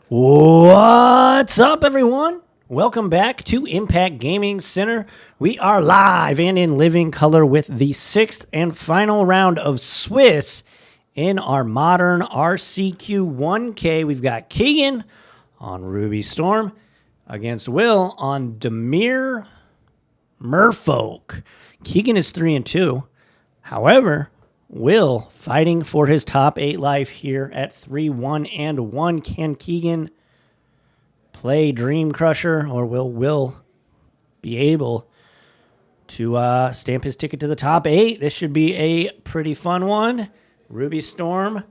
What's up, everyone? Welcome back to Impact Gaming Center. We are live and in living color with the sixth and final round of Swiss in our Modern RCQ 1K. We've got Keegan on Ruby Storm against Will on Dimir Merfolk. Keegan is 3-2. However, Will fighting for his top 8 life here at 3-1-1. Can Keegan play Dream Crusher, or will Will be able to stamp his ticket to the top 8? This should be a pretty fun one. Ruby Storm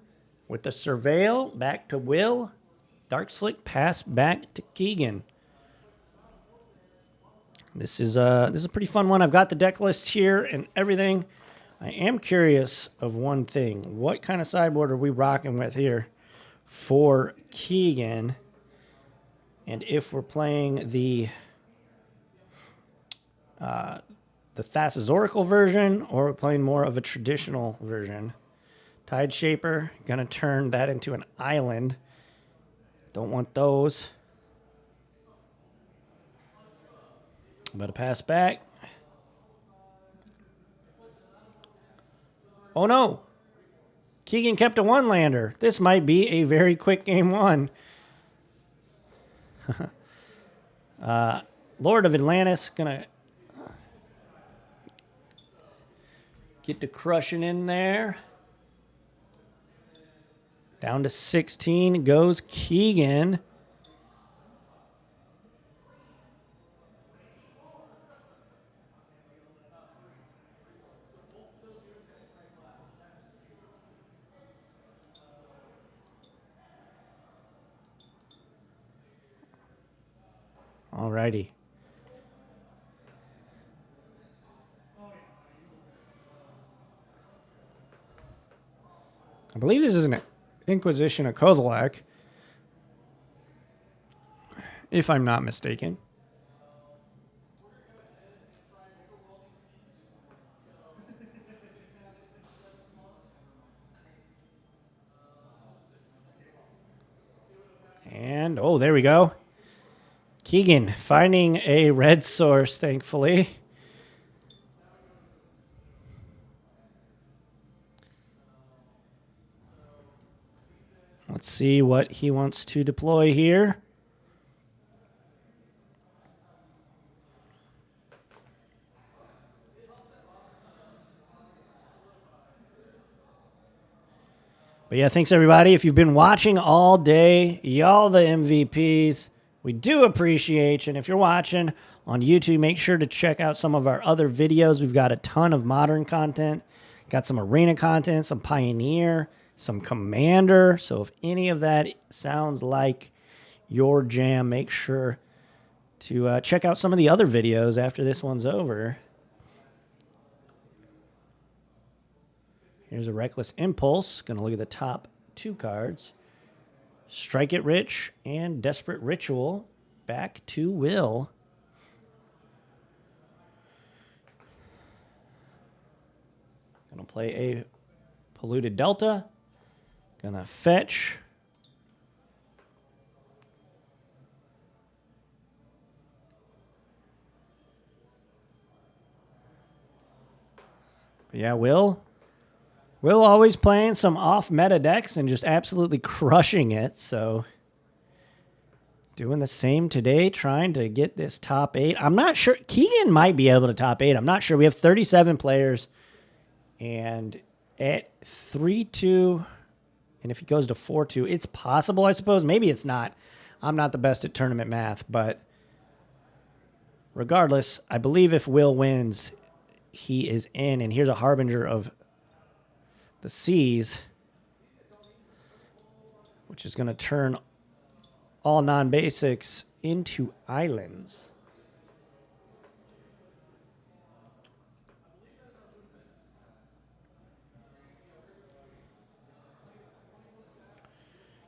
with the Surveil back to Will. Dark Slick pass back to Keegan. This is a pretty fun one. I've got the deck list here and everything. I am curious of one thing. What kind of sideboard are we rocking with here for Keegan? And if we're playing the Thassa's Oracle version, or we're playing more of a traditional version. Tide Shaper, gonna turn that into an island. Don't want those. I'm about to pass back. Oh no! Keegan kept a one-lander. This might be a very quick game one. Lord of Atlantis gonna get to crushing in there. Down to 16 goes Keegan. Alrighty. I believe this is an Inquisition of Kozilek, if I'm not mistaken. And, oh, there we go. Keegan finding a red source, thankfully. Let's see what he wants to deploy here. But yeah, thanks everybody. If you've been watching all day, y'all the MVPs. We do appreciate you. And if you're watching on YouTube, make sure to check out some of our other videos. We've got a ton of modern content. Got some arena content, some Pioneer, some Commander. So if any of that sounds like your jam, make sure to check out some of the other videos after this one's over. Here's a Reckless Impulse. Going to look at the top 2 cards. Strike It Rich and Desperate Ritual. Back to Will. Going to play a Polluted Delta. Going to fetch. But yeah, Will always playing some off-meta decks and just absolutely crushing it. So doing the same today, trying to get this top 8. I'm not sure. Keegan might be able to top 8. I'm not sure. We have 37 players. And at 3-2, and if he goes to 4-2, it's possible, I suppose. Maybe it's not. I'm not the best at tournament math, but regardless, I believe if Will wins, he is in. And here's a harbinger of the seas, which is going to turn all non-basics into islands.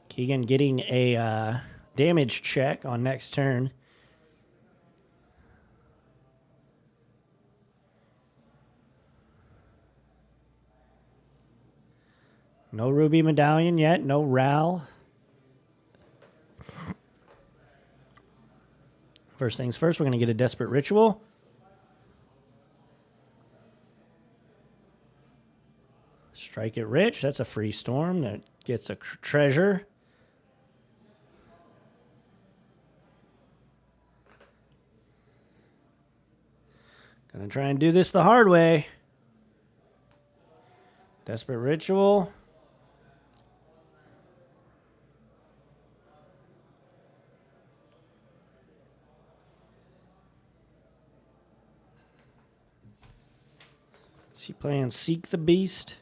Keegan getting a damage check on next turn. No Ruby Medallion yet. No Ral. First things first, we're going to get a Desperate Ritual. Strike it rich. That's a free storm that gets a treasure. Gonna try and do this the hard way. Desperate Ritual. Is he playing Seek the Beast?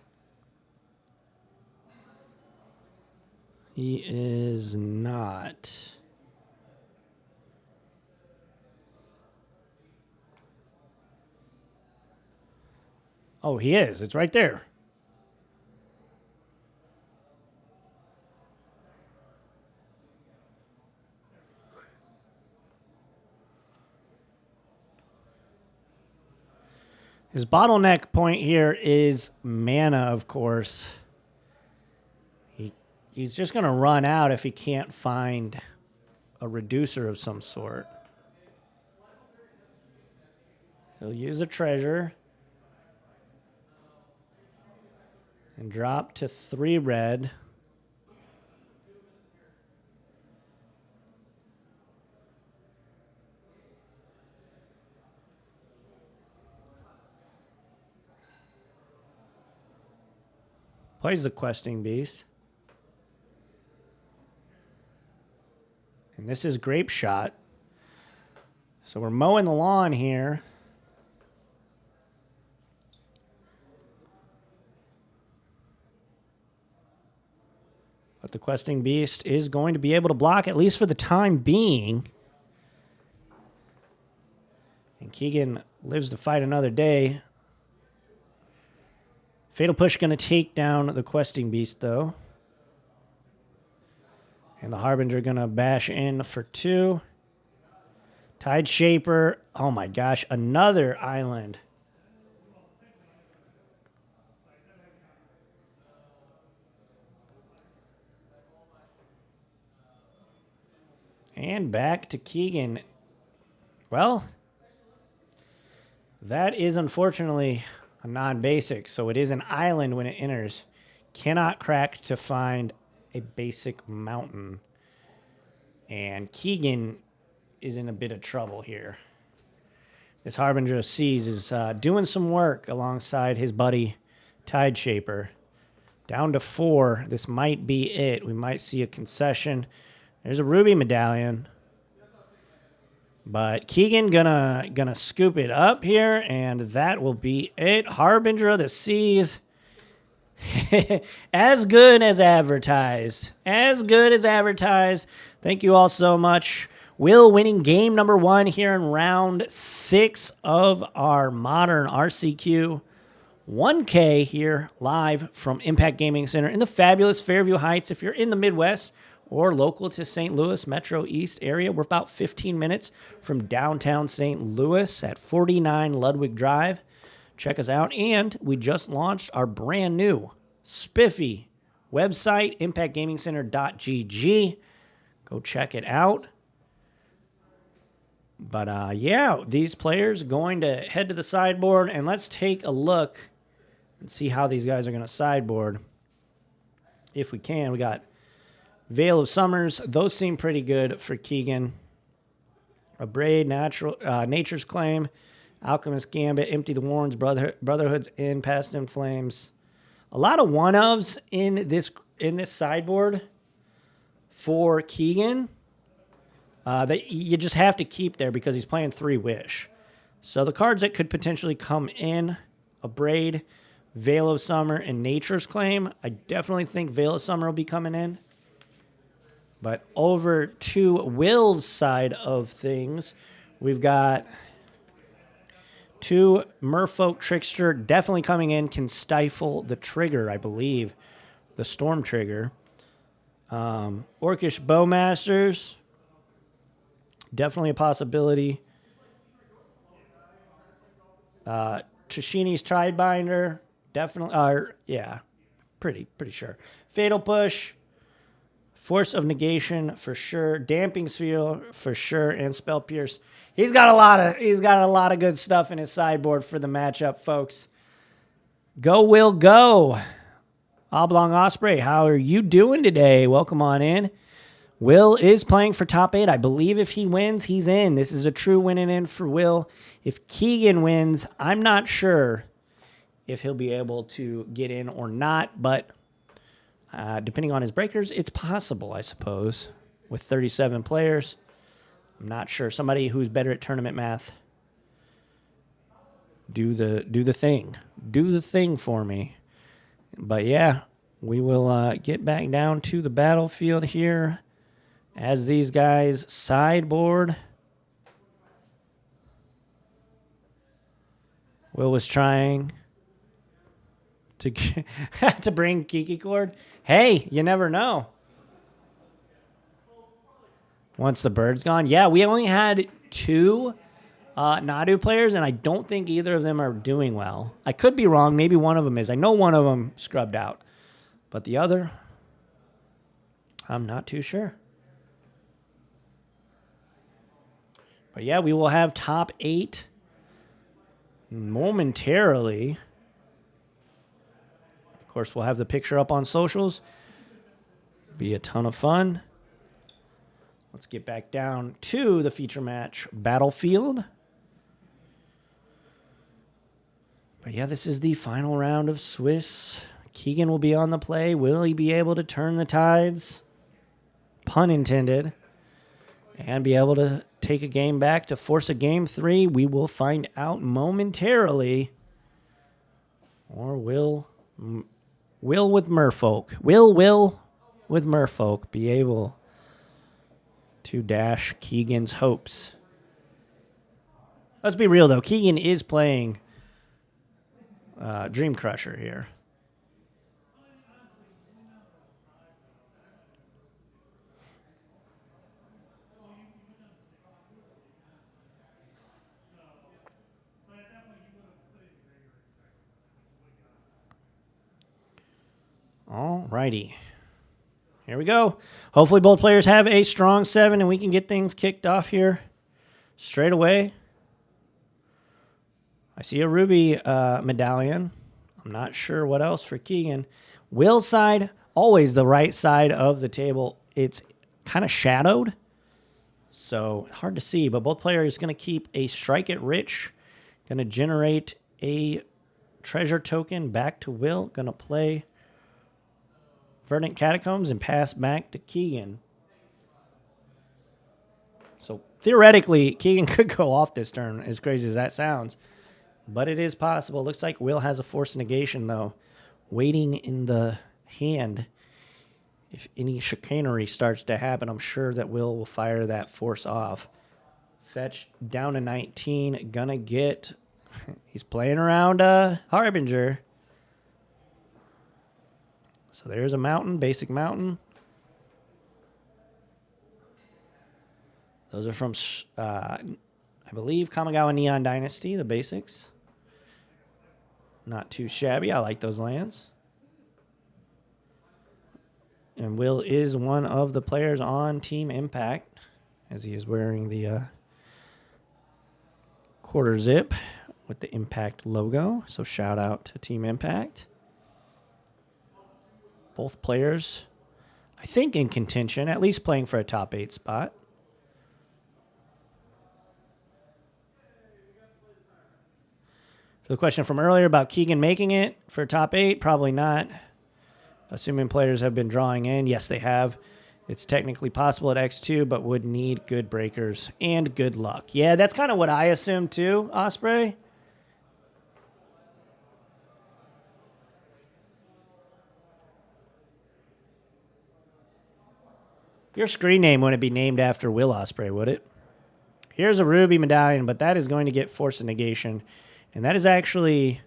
He is not. Oh, he is. It's right there. His bottleneck point here is mana, of course. He's just going to run out if he can't find a reducer of some sort. He'll use a treasure and drop to 3 red. Plays the Questing Beast. And this is Grape Shot. So we're mowing the lawn here. But the Questing Beast is going to be able to block, at least for the time being. And Keegan lives to fight another day. Fatal Push going to take down the Questing Beast, though. And the Harbinger going to bash in for 2. Tide Shaper. Oh, my gosh. Another island. And back to Keegan. Well, that is unfortunately a non-basic, so it is an island when it enters. Cannot crack to find a basic mountain. And Keegan is in a bit of trouble here. This Harbinger of Seas is doing some work alongside his buddy Tide Shaper. Down to 4. This might be it. We might see a concession. There's a ruby medallion. But Keegan gonna scoop it up here, and that will be it. Harbinger of the Seas. As good as advertised. As good as advertised. Thank you all so much. Will winning game number 1 here in round 6 of our Modern RCQ. 1K here live from Impact Gaming Center in the fabulous Fairview Heights. If you're in the Midwest or local to St. Louis Metro East area, we're about 15 minutes from downtown St. Louis at 49 Ludwig Drive. Check us out. And we just launched our brand new spiffy website, impactgamingcenter.gg. Go check it out. But yeah, these players going to head to the sideboard, and let's take a look and see how these guys are going to sideboard. If we can, we got Veil of Summers. Those seem pretty good for Keegan. A Braid, Nature's Claim, Alchemist Gambit, Empty the Warrens, Brotherhood's In, Past in Flames. A lot of one-ofs in this sideboard for Keegan that you just have to keep there because he's playing 3 Wish. So the cards that could potentially come in, a Braid, Veil of Summer, and Nature's Claim. I definitely think Veil of Summer will be coming in. But over to Will's side of things, we've got 2 Merfolk Trickster definitely coming in, can stifle the trigger, I believe, the Storm trigger. Orcish Bowmasters, definitely a possibility. Trishini's Tidebinder, definitely, yeah, pretty sure. Fatal Push, Force of Negation for sure. Damping Sphere for sure. And Spell Pierce. He's got a lot of good stuff in his sideboard for the matchup, folks. Go, Will, go. Oblong Osprey, how are you doing today? Welcome on in. Will is playing for top 8. I believe if he wins, he's in. This is a true win and in for Will. If Keegan wins, I'm not sure if he'll be able to get in or not, but depending on his breakers, it's possible, I suppose, with 37 players. I'm not sure. Somebody who's better at tournament math, do the thing. Do the thing for me. But yeah, we will get back down to the battlefield here as these guys sideboard. Will was trying to to bring Kiki Cord. Hey, you never know. Once the bird's gone. Yeah, we only had 2 Nadu players, and I don't think either of them are doing well. I could be wrong. Maybe one of them is. I know one of them scrubbed out. But the other, I'm not too sure. But yeah, we will have top 8 momentarily. Of course, we'll have the picture up on socials. Be a ton of fun. Let's get back down to the feature match battlefield. But yeah, this is the final round of Swiss. Keegan will be on the play. Will he be able to turn the tides? Pun intended. And be able to take a game back to force a game 3? We will find out momentarily. Or will with Merfolk. Will with Merfolk be able to dash Keegan's hopes? Let's be real, though. Keegan is playing Dream Crusher here. All righty. Here we go. Hopefully both players have a strong 7 and we can get things kicked off here straight away. I see a ruby medallion. I'm not sure what else for Keegan. Will's side, always the right side of the table. It's kind of shadowed, so hard to see, but both players going to keep a Strike It Rich. Going to generate a treasure token back to Will. Going to play Verdant Catacombs and pass back to Keegan. So theoretically, Keegan could go off this turn, as crazy as that sounds. But it is possible. Looks like Will has a Force Negation, though, waiting in the hand. If any chicanery starts to happen, I'm sure that Will fire that Force off. Fetch down to 19. Gonna get... He's playing around Harbinger. So there's a mountain, basic mountain. Those are from, I believe, Kamigawa Neon Dynasty, the basics. Not too shabby. I like those lands. And Will is one of the players on Team Impact, as he is wearing the quarter zip with the Impact logo. So shout out to Team Impact. Both players, I think, in contention, at least playing for a top 8 spot. For the question from earlier about Keegan making it for top 8, probably not. Assuming players have been drawing in. Yes, they have. It's technically possible at X2, but would need good breakers and good luck. Yeah, that's kind of what I assumed too, Osprey. Your screen name wouldn't be named after Will Osprey, would it? Here's a ruby medallion, but that is going to get Force of Negation. And that is actually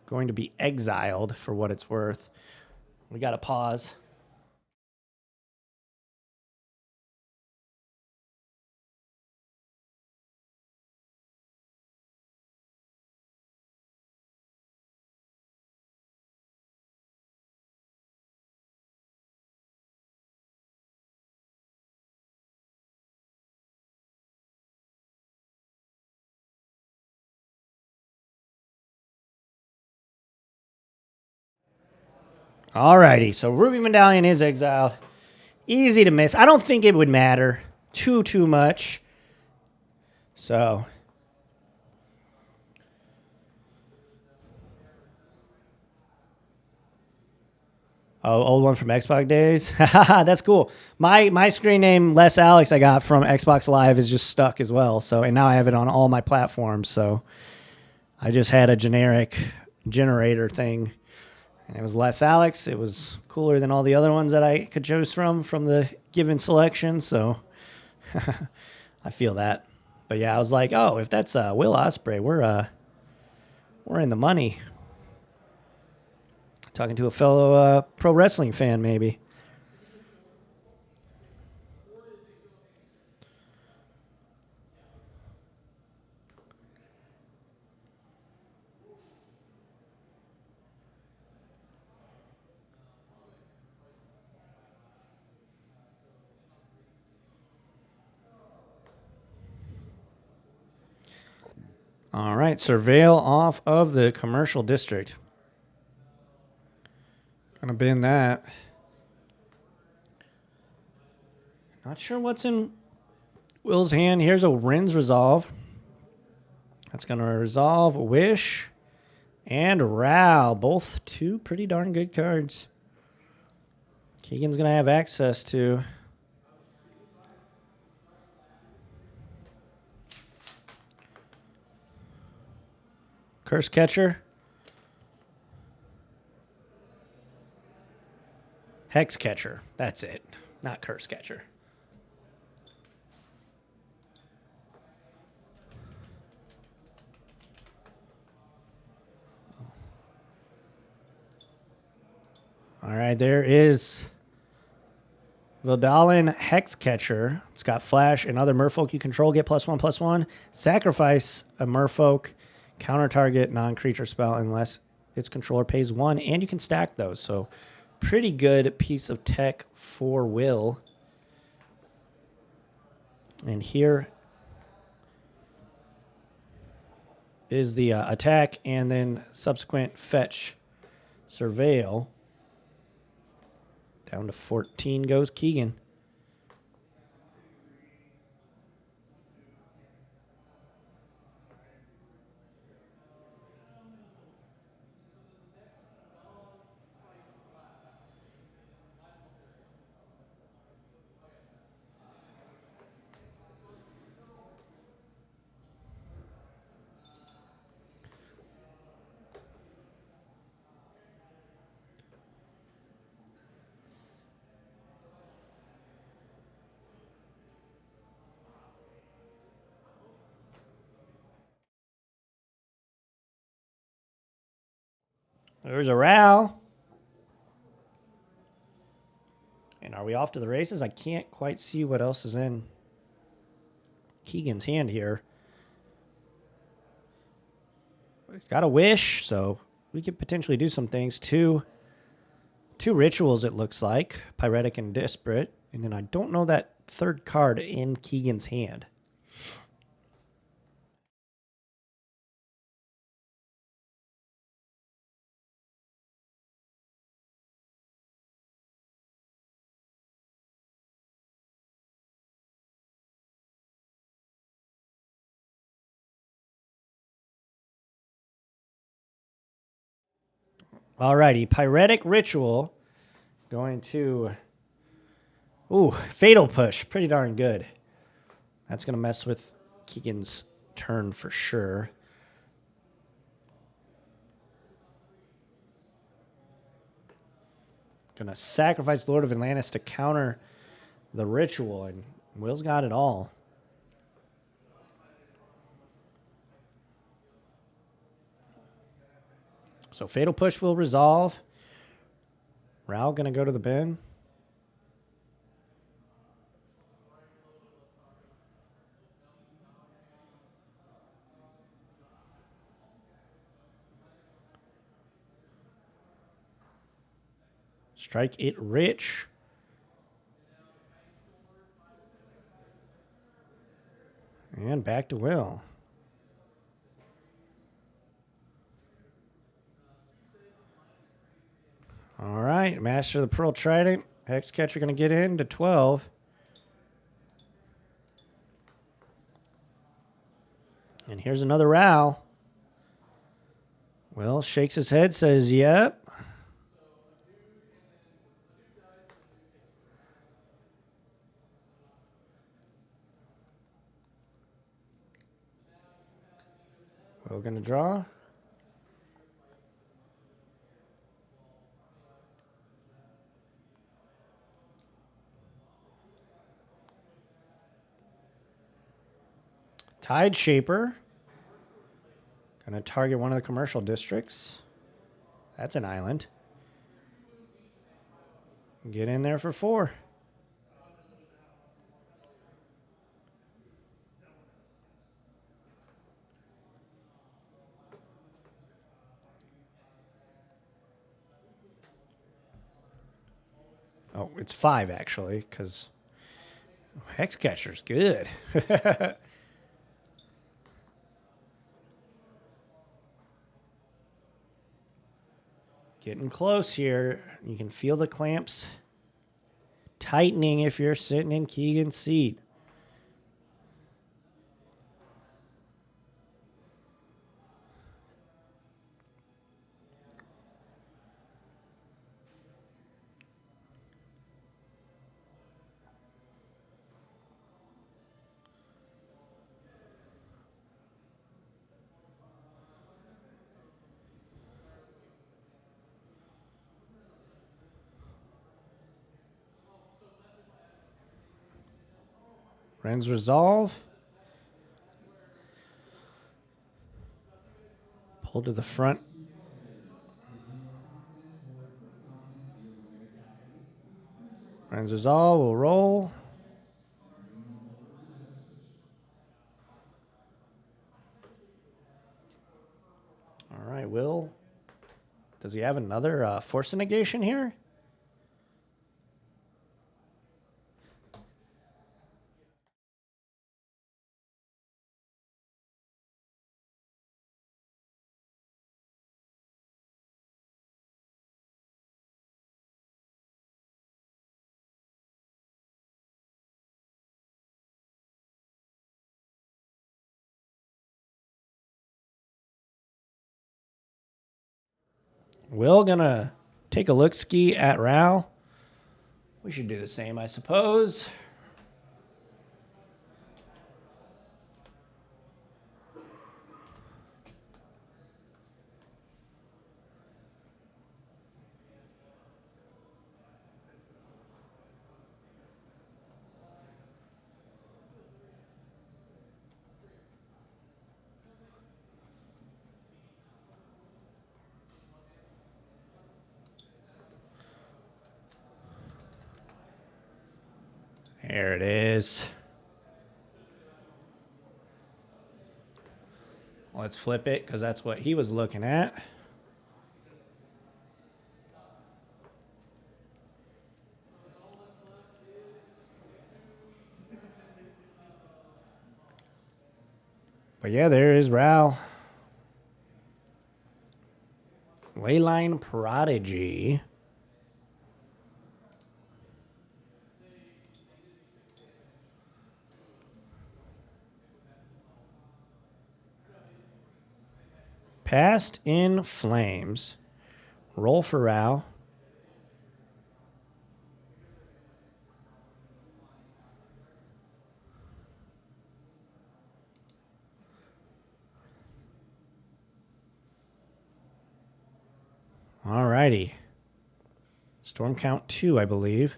going to be exiled for what it's worth. We got to pause. Alrighty, so Ruby Medallion is exiled. Easy to miss. I don't think it would matter too much. So. Oh, old one from Xbox days? That's cool. My screen name, Les Alex, I got from Xbox Live is just stuck as well. So, and now I have it on all my platforms. So I just had a generic generator thing. And it was Les Alex. It was cooler than all the other ones that I could choose from the given selection. So I feel that. But yeah, I was like, oh, if that's Will Ospreay, we're in the money. Talking to a fellow pro wrestling fan, maybe. All right, Surveil off of the commercial district. Gonna bin that. Not sure what's in Will's hand. Here's a Rin's Resolve. That's gonna resolve Wish and Ral. Both two pretty darn good cards. Keegan's gonna have access to. Curse Catcher. Hex Catcher. That's it. Not Curse Catcher. All right, there is Vidalin Hex Catcher. It's got Flash and other Merfolk you control get +1/+1. Sacrifice a Merfolk. Counter target non-creature spell unless its controller pays 1. And you can stack those. So pretty good piece of tech for Will. And here is the attack and then subsequent fetch Surveil. Down to 14 goes Keegan. There's a Ral. And are we off to the races? I can't quite see what else is in Keegan's hand here. He's got a Wish, so we could potentially do some things. Two rituals, it looks like. Pyretic and Disparate. And then I don't know that third card in Keegan's hand. Alrighty, Pyretic Ritual. Going to... Ooh, Fatal Push. Pretty darn good. That's going to mess with Keegan's turn for sure. Going to sacrifice Lord of Atlantis to counter the ritual. And Will's got it all. So Fatal Push will resolve. Ral going to go to the bin. Strike it rich. And back to Will. All right, Master of the Pearl Trident. Hex Catcher going to get in to 12. And here's another Ral. Will shakes his head, says, yep. Will going to draw. Tide Shaper. Going to target one of the commercial districts. That's an island. Get in there for 4. Oh, it's 5 actually, because Hex Catcher's good. Getting close here. You can feel the clamps tightening if you're sitting in Keegan's seat. Ren's Resolve. Pull to the front. Ren's Resolve will roll. All right, Will. Does he have another Force of Negation here? Will gonna take a look-ski at Ral. We should do the same, I suppose. There it is. Let's flip it, because that's what he was looking at. But yeah, there is Ral. Leyline Prodigy. Past in Flames. Roll for Ral. All righty. Storm count 2, I believe.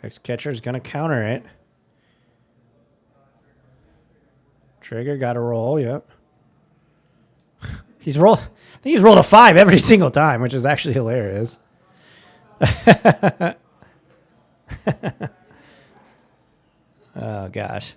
Hex Catcher's going to counter it. Trigger got to roll, yep. I think he's rolled a 5 every single time, which is actually hilarious. Oh, gosh.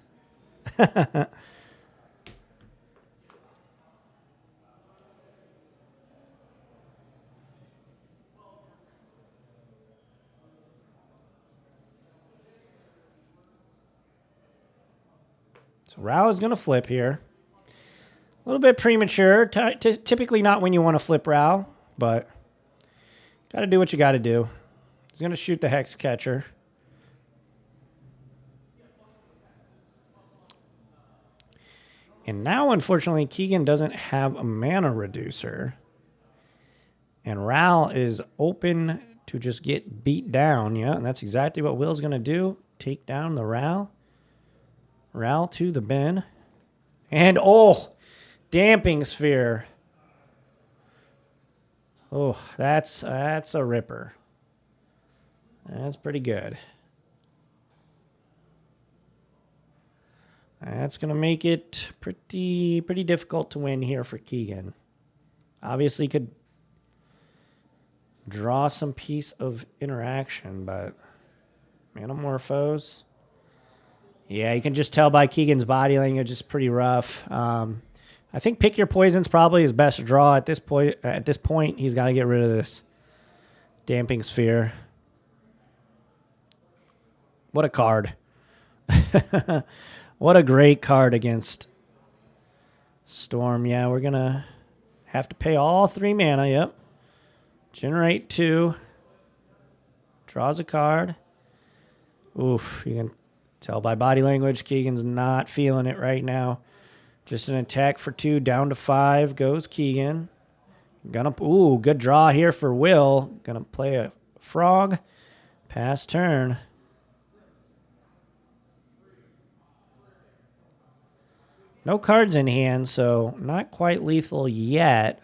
So Ral is going to flip here. little bit premature. Typically not when you want to flip Ral, but got to do what you got to do. He's going to shoot the Hex Catcher. And now, unfortunately, Keegan doesn't have a mana reducer. And Ral is open to just get beat down. Yeah, and that's exactly what Will's going to do. Take down the Ral. Ral to the bin. And, oh, Damping Sphere. Oh, that's a ripper. That's pretty good. That's going to make it pretty difficult to win here for Keegan. Obviously could draw some piece of interaction, but Manamorphose. Yeah, you can just tell by Keegan's body language it's pretty rough. I think Pick Your Poison's probably his best draw at this point. At this point, he's got to get rid of this Damping Sphere. What a card. What a great card against Storm. Yeah, we're going to have to pay all 3 mana. Yep. Generate 2. Draws a card. Oof, you can tell by body language Keegan's not feeling it right now. Just an attack for 2, down to 5 goes Keegan. Good draw here for Will. Gonna play a frog. Pass turn. No cards in hand, so not quite lethal yet.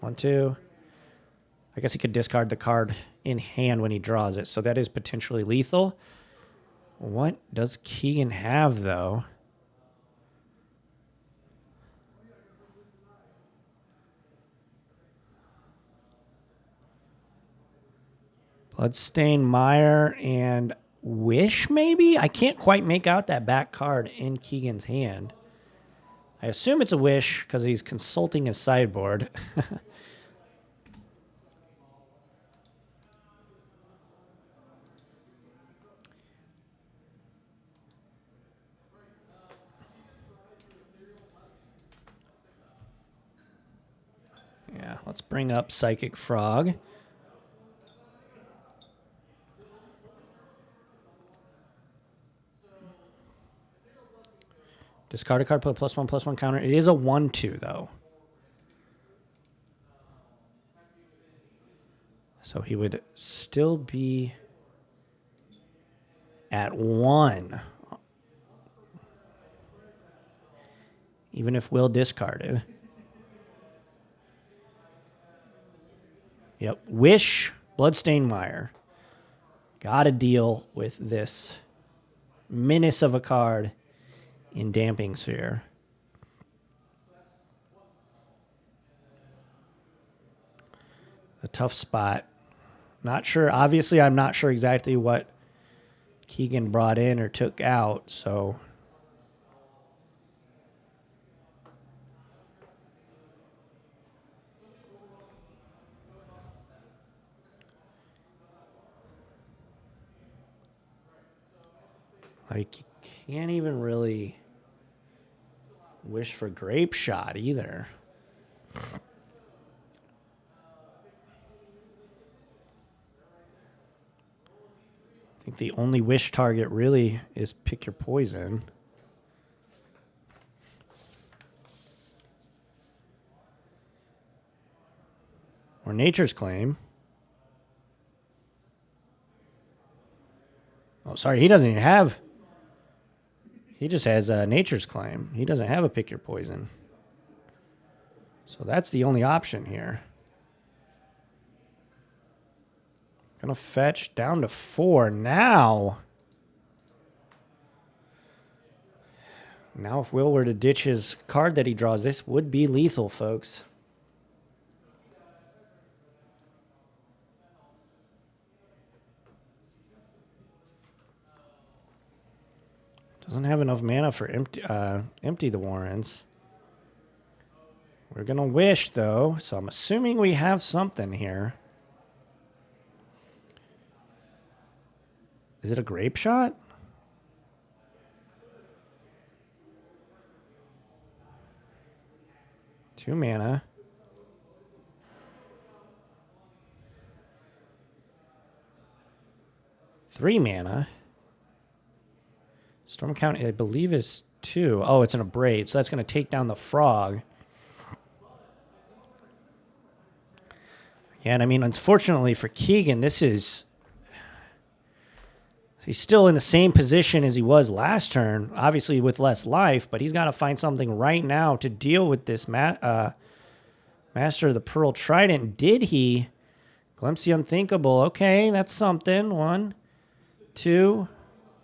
1, 2. I guess he could discard the card in hand when he draws it, so that is potentially lethal. What does Keegan have, though? Bloodstain Mire and Wish, maybe? I can't quite make out that back card in Keegan's hand. I assume it's a Wish because he's consulting his sideboard. Yeah, let's bring up Psychic Frog. Discard a card, put a +1/+1 counter. It is a 1/2, though. So he would still be at 1. Even if Will discarded. Yep. Wish, Bloodstain Mire. Got to deal with this menace of a card in Damping Sphere. A tough spot. Not sure. Obviously, I'm not sure exactly what Keegan brought in or took out, so... Like, you can't even really wish for Grape Shot either. I think the only wish target really is Pick Your Poison. Or Nature's Claim. Oh, sorry, he doesn't even have... He just has Nature's Claim. He doesn't have a Pick Your Poison. So that's the only option here. Gonna fetch down to 4 now. Now if Will were to ditch his card that he draws, this would be lethal, folks. Doesn't have enough mana for empty the Warrens. We're going to wish, though, so I'm assuming we have something here. Is it a Grape Shot? 2 mana. Three mana. Storm count, I believe, is 2. Oh, it's an Abrade, so that's going to take down the frog. Yeah, and I mean, unfortunately for Keegan, he's still in the same position as he was last turn, obviously with less life, but he's got to find something right now to deal with this Master of the Pearl Trident. Did he? Glimpse the Unthinkable. Okay, that's something. 1, 2,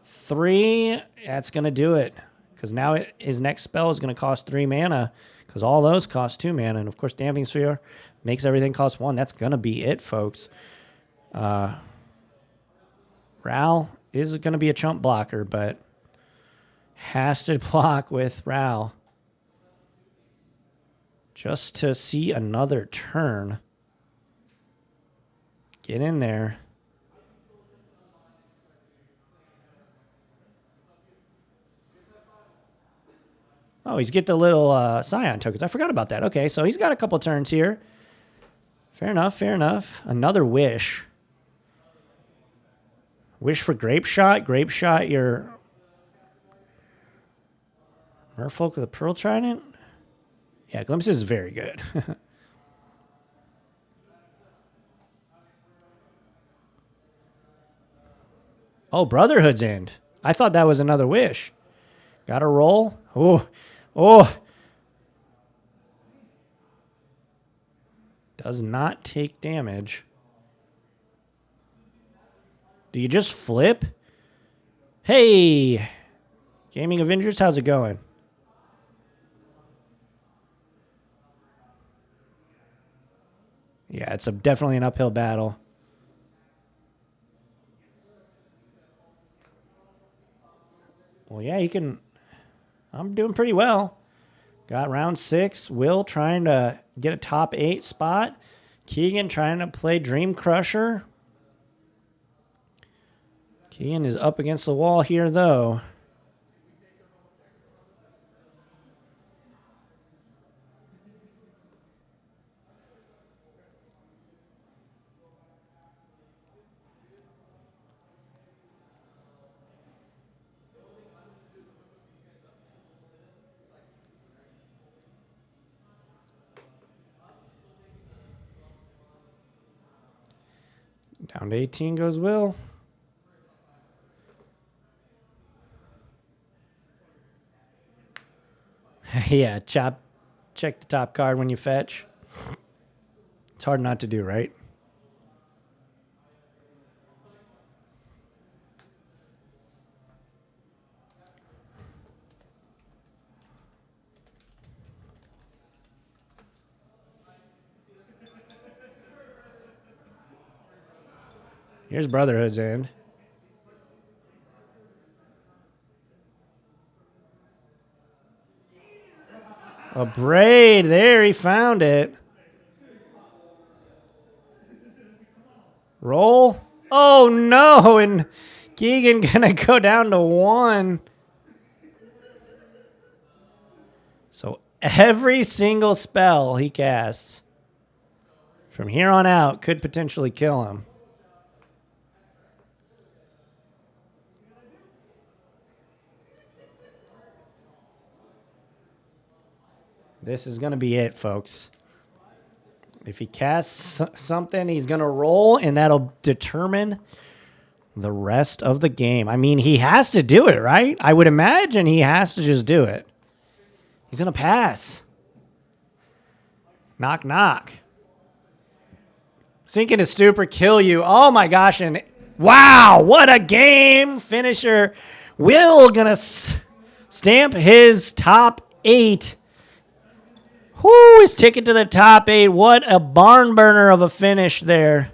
3. That's going to do it. Because now his next spell is going to cost 3 mana. Because all those cost 2 mana. And, of course, Damping Sphere makes everything cost 1. That's going to be it, folks. Ral is going to be a chump blocker, but has to block with Ral. Just to see another turn. Get in there. Oh, he's get the little Scion tokens. I forgot about that. Okay, so he's got a couple turns here. Fair enough, fair enough. Another wish. Wish for Grape Shot. Grape Shot your Merfolk of the Pearl Trident. Yeah, Glimpse is very good. Oh, Brotherhood's End. I thought that was another wish. Got to roll. Oh, oh. Does not take damage. Do you just flip? Hey, Gaming Avengers, how's it going? Yeah, it's definitely an uphill battle. Well, yeah, you can. I'm doing pretty well. Got round 6. Will trying to get a top 8 spot. Keegan trying to play Dream Crusher. Keegan is up against the wall here, though. Down to 18 goes Will. Yeah, check the top card when you fetch. It's hard not to do, right? Here's Brotherhood's End. A braid. There, he found it. Roll. Oh, no. And Keegan going to go down to 1. So every single spell he casts from here on out could potentially kill him. This is going to be it, folks. If he casts something, he's going to roll, and that'll determine the rest of the game. I mean, he has to do it, right? I would imagine he has to just do it. He's going to pass. Knock, knock. Sink into stupor, kill you. Oh, my gosh. And wow, what a game finisher. Will going to stamp his top 8. Whoo, his ticket to the top 8. What a barn burner of a finish there.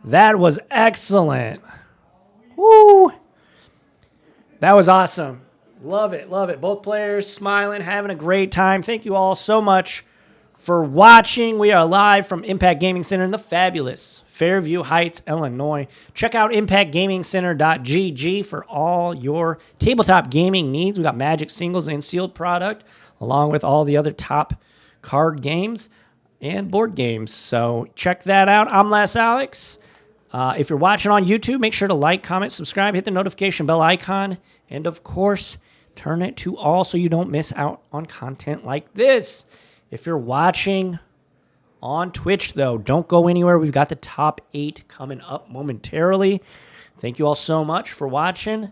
That was excellent. Woo. That was awesome. Love it, love it. Both players smiling, having a great time. Thank you all so much for watching. We are live from Impact Gaming Center in the fabulous Fairview Heights, Illinois. Check out impactgamingcenter.gg for all your tabletop gaming needs. We got Magic singles and sealed product, along with all the other top card games and board games. So check that out. I'm Les Alex. If you're watching on YouTube, make sure to like, comment, subscribe, hit the notification bell icon, and of course, turn it to all so you don't miss out on content like this. If you're watching on Twitch, though, don't go anywhere. We've got the top 8 coming up momentarily. Thank you all so much for watching.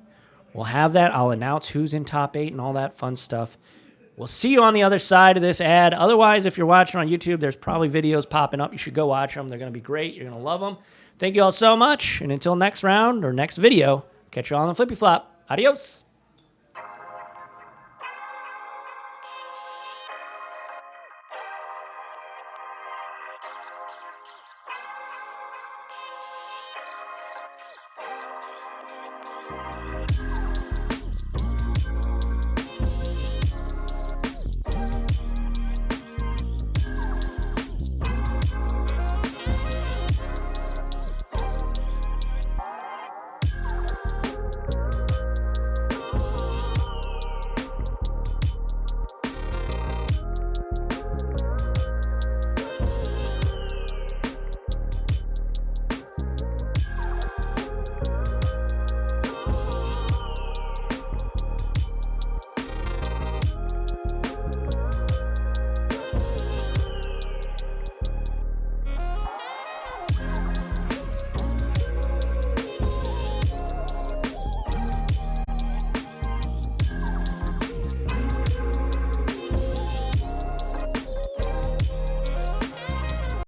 We'll have that. I'll announce who's in top 8 and all that fun stuff. We'll see you on the other side of this ad. Otherwise, if you're watching on YouTube, there's probably videos popping up. You should go watch them. They're going to be great. You're going to love them. Thank you all so much. And until next round or next video, catch you all on the flippy flop. Adios.